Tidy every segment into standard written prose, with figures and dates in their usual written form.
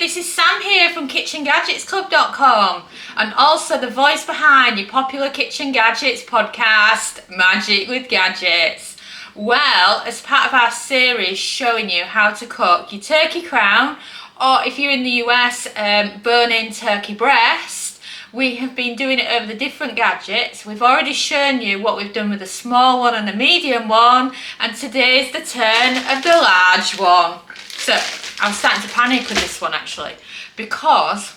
this is Sam here from KitchenGadgetsClub.com and also the voice behind your popular Kitchen Gadgets podcast, Magic with Gadgets. Well, as part of our series showing you how to cook your turkey crown, or if you're in the US, bone-in turkey breast, we have been doing it over the different gadgets. We've already shown you what we've done with the small one and the medium one, and today's the turn of the large one. So I'm starting to panic with this one actually, because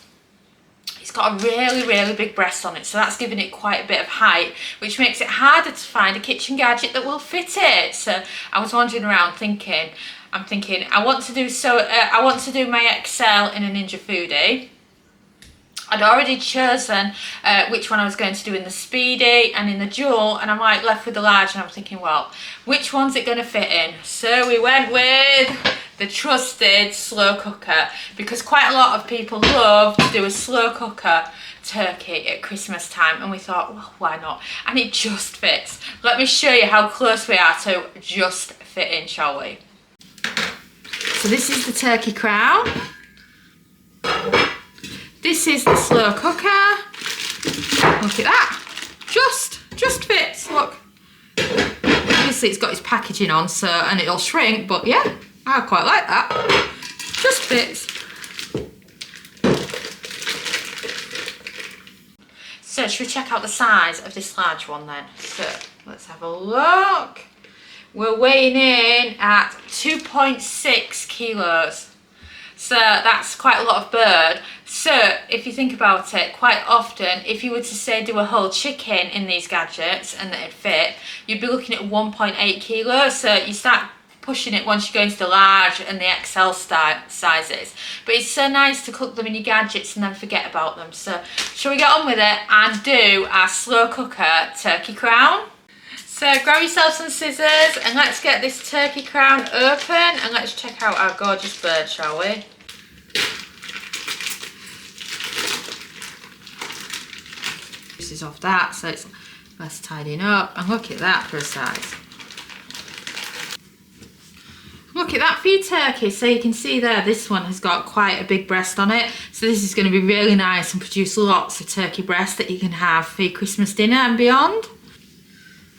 it's got a really big breast on it, so that's giving it quite a bit of height, which makes it harder to find a kitchen gadget that will fit it. So I was wandering around thinking, I want to do my XL in a Ninja Foodi. I'd already chosen which one I was going to do in the Speedy and in the Dual, and I'm like left with the large, and I'm thinking, well, which one's it going to fit in? So we went with the trusted slow cooker, because quite a lot of people love to do a slow cooker turkey at Christmas time, and we thought, well, why not? And it just fits. Let me show you how close we are to just fitting, shall we? So this is the turkey crown. This is the slow cooker. Look at that. Just fits. Look. Obviously it's got its packaging on, so, and it'll shrink, but yeah, I quite like that. Just fits. So should we check out the size of this large one then? So let's have a look. We're weighing in at 2.6 kilos. So that's quite a lot of bird. So if you think about it, quite often, if you were to say do a whole chicken in these gadgets and that it'd fit, you'd be looking at 1.8 kilos. So you start pushing it once you go into the large and the XL sizes. But it's so nice to cook them in your gadgets and then forget about them. So shall we get on with it and do our slow cooker turkey crown? So grab yourself some scissors and let's get this turkey crown open and let's check out our gorgeous bird, shall we? Pieces off that, so it's less tidying up, and look at that for a size. Look at that for your turkey. So you can see there, this one has got quite a big breast on it, so this is going to be really nice and produce lots of turkey breast that you can have for your Christmas dinner and beyond.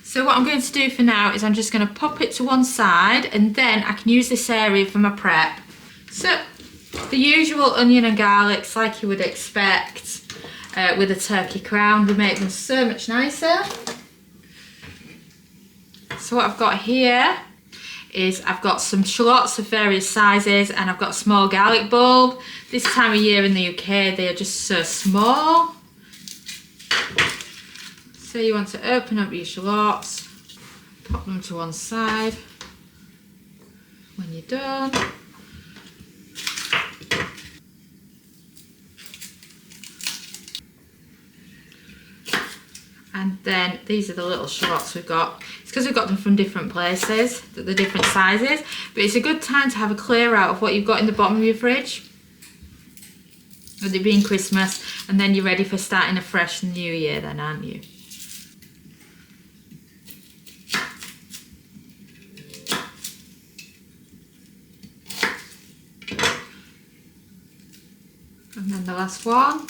So what I'm going to do for now is I'm just going to pop it to one side, and then I can use this area for my prep. So the usual onion and garlics, like you would expect with a turkey crown, would make them so much nicer. So what I've got here is I've got some shallots of various sizes, and I've got a small garlic bulb. This time of year in the UK they are just so small. So you want to open up your shallots, pop them to one side when you're done. And then these are the little shallots we've got. It's because we've got them from different places, the different sizes, but it's a good time to have a clear out of what you've got in the bottom of your fridge, with it being Christmas, and then you're ready for starting a fresh new year then, aren't you? And then the last one.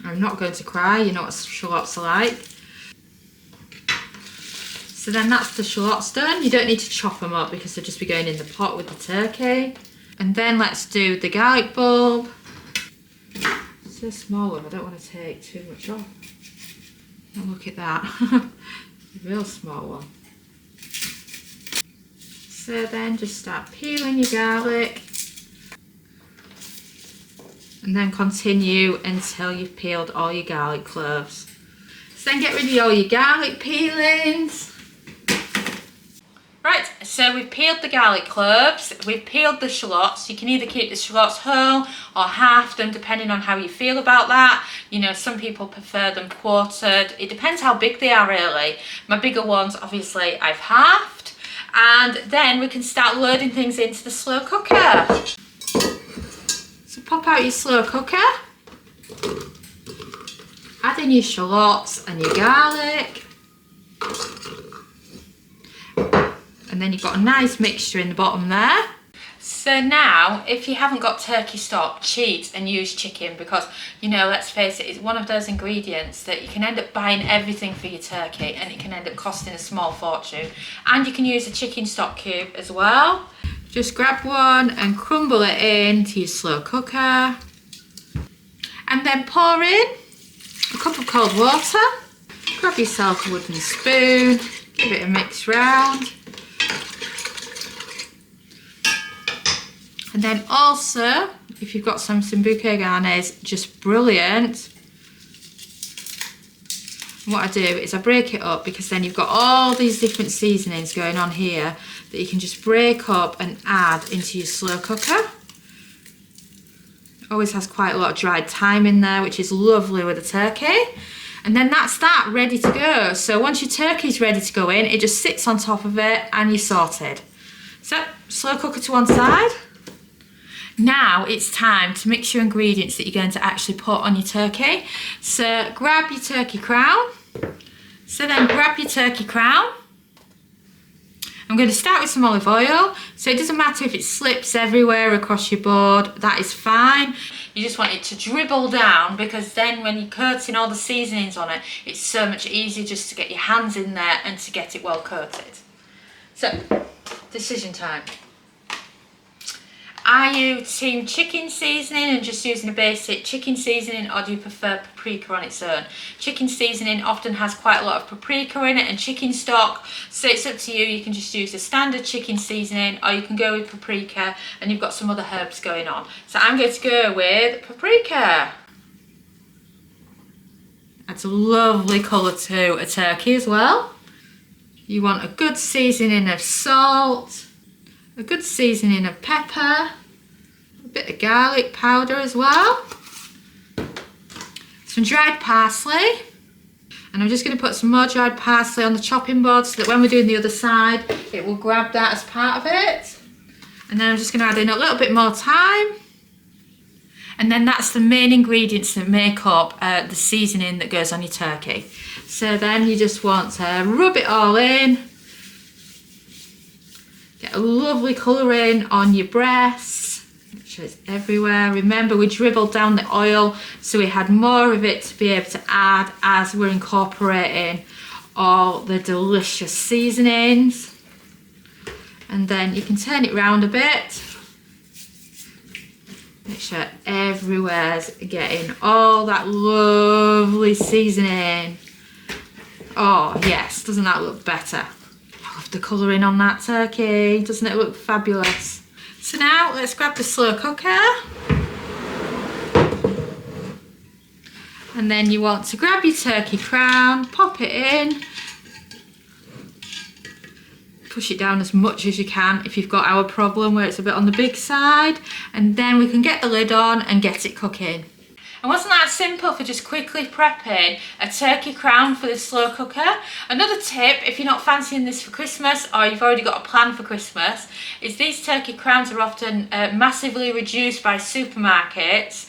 I'm not going to cry, you know what shallots are like. So then that's the shallots done. You don't need to chop them up because they'll just be going in the pot with the turkey. And then let's do the garlic bulb. It's a small one, I don't want to take too much off. Oh, look at that. A real small one. So then just start peeling your garlic. And then continue until you've peeled all your garlic cloves. So then get rid of all your garlic peelings. Right, so we've peeled the garlic cloves, we've peeled the shallots. You can either keep the shallots whole or half them, depending on how you feel about that. You know, some people prefer them quartered. It depends how big they are really. My bigger ones, obviously, I've halved. And then we can start loading things into the slow cooker. So pop out your slow cooker, add in your shallots and your garlic, and then you've got a nice mixture in the bottom there. So now, if you haven't got turkey stock, cheat and use chicken, because, you know, let's face it, it's one of those ingredients that you can end up buying everything for your turkey and it can end up costing a small fortune. And you can use a chicken stock cube as well. Just grab one and crumble it into your slow cooker. And then pour in a cup of cold water. Grab yourself a wooden spoon, give it a mix round. And then also, if you've got some bouquet garnis, just brilliant. What I do is I break it up, because then you've got all these different seasonings going on here that you can just break up and add into your slow cooker. Always has quite a lot of dried thyme in there, which is lovely with a turkey. And then that's that, ready to go. So once your turkey's ready to go in, it just sits on top of it and you're sorted. So, slow cooker to one side. Now it's time to mix your ingredients that you're going to actually put on your turkey. So grab your turkey crown. So then grab your turkey crown. I'm going to start with some olive oil. So it doesn't matter if it slips everywhere across your board, that is fine. You just want it to dribble down, because then when you're coating all the seasonings on it, it's so much easier just to get your hands in there and to get it well coated. So, decision time. Are you team chicken seasoning and just using a basic chicken seasoning, or do you prefer paprika on its own? Chicken seasoning often has quite a lot of paprika in it and chicken stock, so it's up to you. You can just use a standard chicken seasoning, or you can go with paprika and you've got some other herbs going on. So I'm going to go with paprika. Adds a lovely colour to a turkey as well. You want a good seasoning of salt, a good seasoning of pepper, a bit of garlic powder as well, some dried parsley, and I'm just going to put some more dried parsley on the chopping board so that when we're doing the other side it will grab that as part of it. And then I'm just going to add in a little bit more thyme, and then that's the main ingredients that make up the seasoning that goes on your turkey. So then you just want to rub it all in. Get a lovely colouring on your breasts. Make sure it's everywhere. Remember, we dribbled down the oil, so we had more of it to be able to add as we're incorporating all the delicious seasonings. And then you can turn it round a bit. Make sure everywhere's getting all that lovely seasoning. Oh yes, doesn't that look better? The colouring on that turkey, doesn't it look fabulous? So now let's grab the slow cooker, and then you want to grab your turkey crown, pop it in, push it down as much as you can if you've got our problem where it's a bit on the big side, and then we can get the lid on and get it cooking. And wasn't that simple for just quickly prepping a turkey crown for the slow cooker? Another tip, if you're not fancying this for Christmas, or you've already got a plan for Christmas, is these turkey crowns are often massively reduced by supermarkets,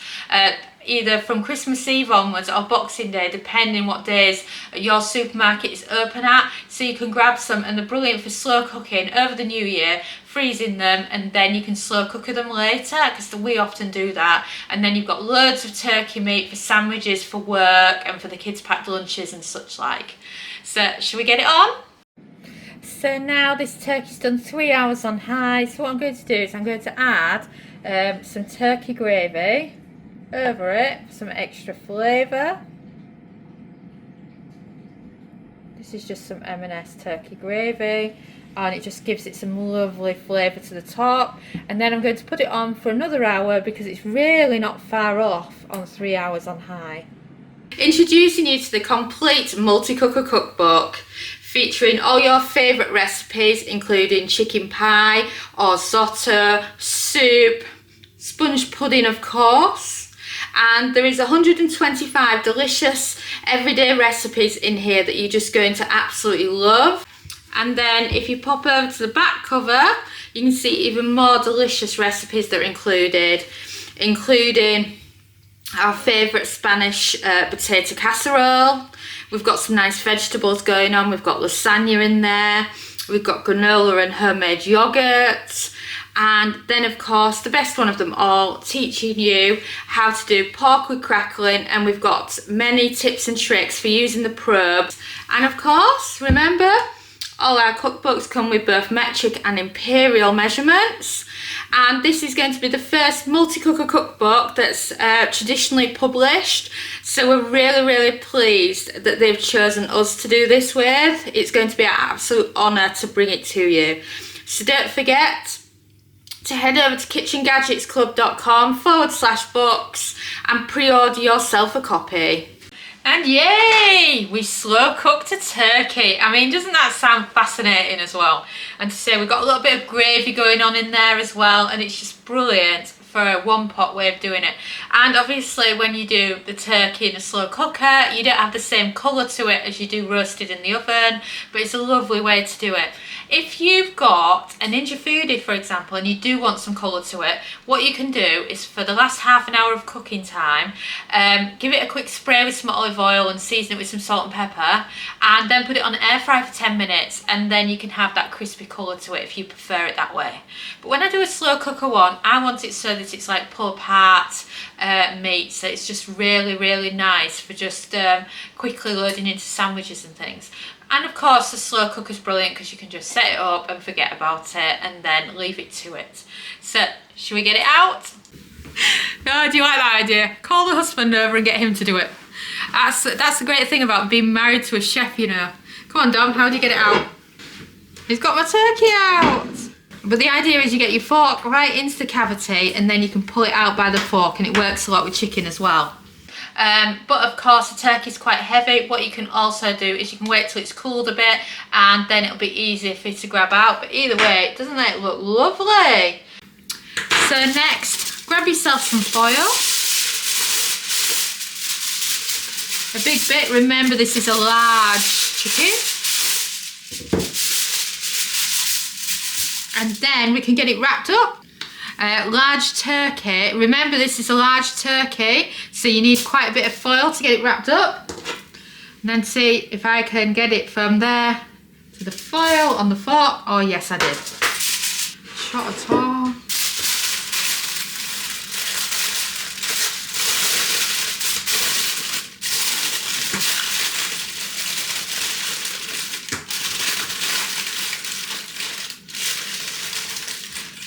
either from Christmas Eve onwards or Boxing Day, depending what days your supermarket is open at. So you can grab some, and they're brilliant for slow cooking over the new year, freezing them, and then you can slow cooker them later, because we often do that. And then you've got loads of turkey meat for sandwiches, for work, and for the kids' packed lunches and such like. So shall we get it on? So now this turkey's done 3 hours on high. So what I'm going to do is I'm going to add some turkey gravy over it for some extra flavour. This is just some M&S turkey gravy, and it just gives it some lovely flavour to the top. And then I'm going to put it on for another hour, because it's really not far off on 3 hours on high. Introducing you to the complete multi-cooker cookbook, featuring all your favourite recipes, including chicken pie or risotto, soup, sponge pudding of course. And there is 125 delicious everyday recipes in here that you're just going to absolutely love. And then if you pop over to the back cover, you can see even more delicious recipes that are included, including our favourite Spanish potato casserole. We've got some nice vegetables going on. We've got lasagna in there. We've got granola and homemade yogurt. And then of course the best one of them all, teaching you how to do pork with crackling, and we've got many tips and tricks for using the probes. And of course, remember, all our cookbooks come with both metric and imperial measurements. And this is going to be the first multi-cooker cookbook that's traditionally published. So we're really pleased that they've chosen us to do this with. It's going to be an absolute honour to bring it to you. So don't forget to head over to KitchenGadgetsClub.com/books and pre-order yourself a copy. And yay! We slow cooked a turkey. I mean, doesn't that sound fascinating as well? And to say we've got a little bit of gravy going on in there as well, and it's just brilliant for a one pot way of doing it. And obviously when you do the turkey in a slow cooker, you don't have the same colour to it as you do roasted in the oven, but it's a lovely way to do it. If you've got a Ninja Foodi, for example, and you do want some colour to it, what you can do is for the last half an hour of cooking time, give it a quick spray with some olive oil and season it with some salt and pepper, and then put it on an air fryer for 10 minutes, and then you can have that crispy colour to it if you prefer it that way. But when I do a slow cooker one, I want it so that it's like pull apart meat, so it's just really nice for just quickly loading into sandwiches and things. And of course the slow cooker is brilliant because you can just set it up and forget about it and then leave it to it. So should we get it out? Oh, do you like that idea? Call the husband over and get him to do it. That's the great thing about being married to a chef, you know. Come on, Dom, how do you get it out? He's got my turkey out. But the idea is you get your fork right into the cavity and then you can pull it out by the fork, and it works a lot with chicken as well. But of course the turkey is quite heavy. What you can also do is you can wait till it's cooled a bit and then it'll be easier for you to grab out. But either way, doesn't it look lovely? So next, grab yourself some foil. A big bit. Remember, this is a large chicken. And then we can get it wrapped up. Large turkey, remember this is a large turkey, so you need quite a bit of foil to get it wrapped up. And then see if I can get it from there to the foil on the fork. Oh yes, I did. Shot at all.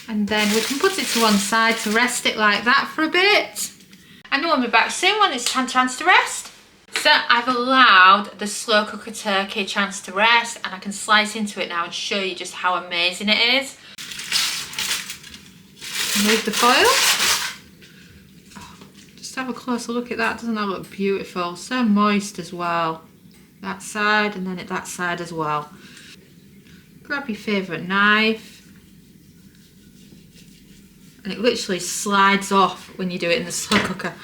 And then we can put it to one side to rest it like that for a bit. And we'll be back soon when it's chance to rest. So I've allowed the slow cooker turkey a chance to rest, and I can slice into it now and show you just how amazing it is. Remove the foil. Oh, just have a closer look at that. Doesn't that look beautiful? So moist as well. That side and then at that side as well. Grab your favourite knife. And it literally slides off when you do it in the slow cooker.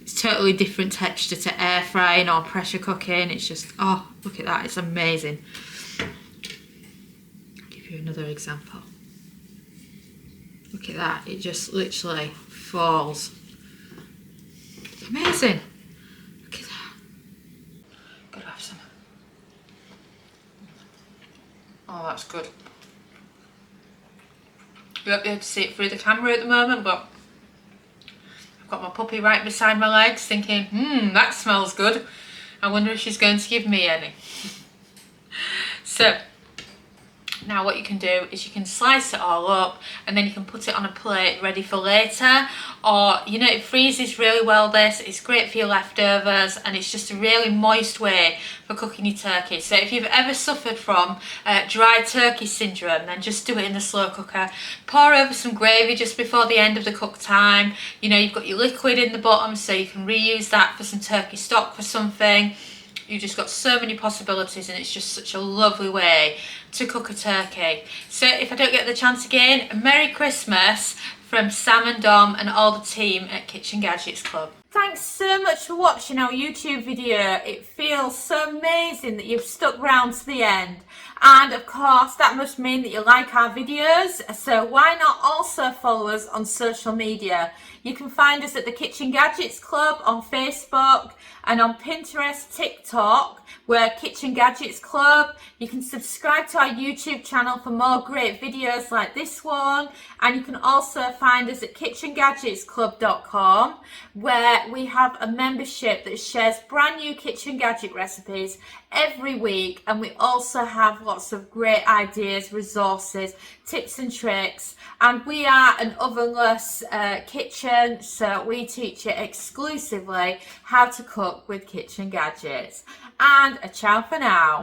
It's totally different texture to air frying or pressure cooking. It's just, oh, look at that, it's amazing. I'll give you another example. Look at that, it just literally falls. Amazing. Look at that. Gotta have some. Oh, that's good. You won't be able to see it through the camera at the moment, but I've got my puppy right beside my legs thinking, that smells good. I wonder if she's going to give me any. So now what you can do is you can slice it all up and then you can put it on a plate ready for later, or you know, it freezes really well. This it's great for your leftovers, and it's just a really moist way for cooking your turkey. So if you've ever suffered from dry turkey syndrome, then just do it in the slow cooker. Pour over some gravy just before the end of the cook time. You know, you've got your liquid in the bottom, so you can reuse that for some turkey stock for something. You've just got so many possibilities, and it's just such a lovely way to cook a turkey. So if I don't get the chance again, a Merry Christmas from Sam and Dom and all the team at Kitchen Gadgets Club. Thanks so much for watching our YouTube video. It feels so amazing that you've stuck round to the end. And of course, that must mean that you like our videos. So why not also follow us on social media? You can find us at the Kitchen Gadgets Club on Facebook and on Pinterest, TikTok. We're Kitchen Gadgets Club. You can subscribe to our YouTube channel for more great videos like this one. And you can also find us at KitchenGadgetsClub.com, where we have a membership that shares brand new kitchen gadget recipes every week. And we also have lots of great ideas, resources, tips and tricks. And we are an ovenless kitchen, so we teach you exclusively how to cook with kitchen gadgets. And a ciao for now.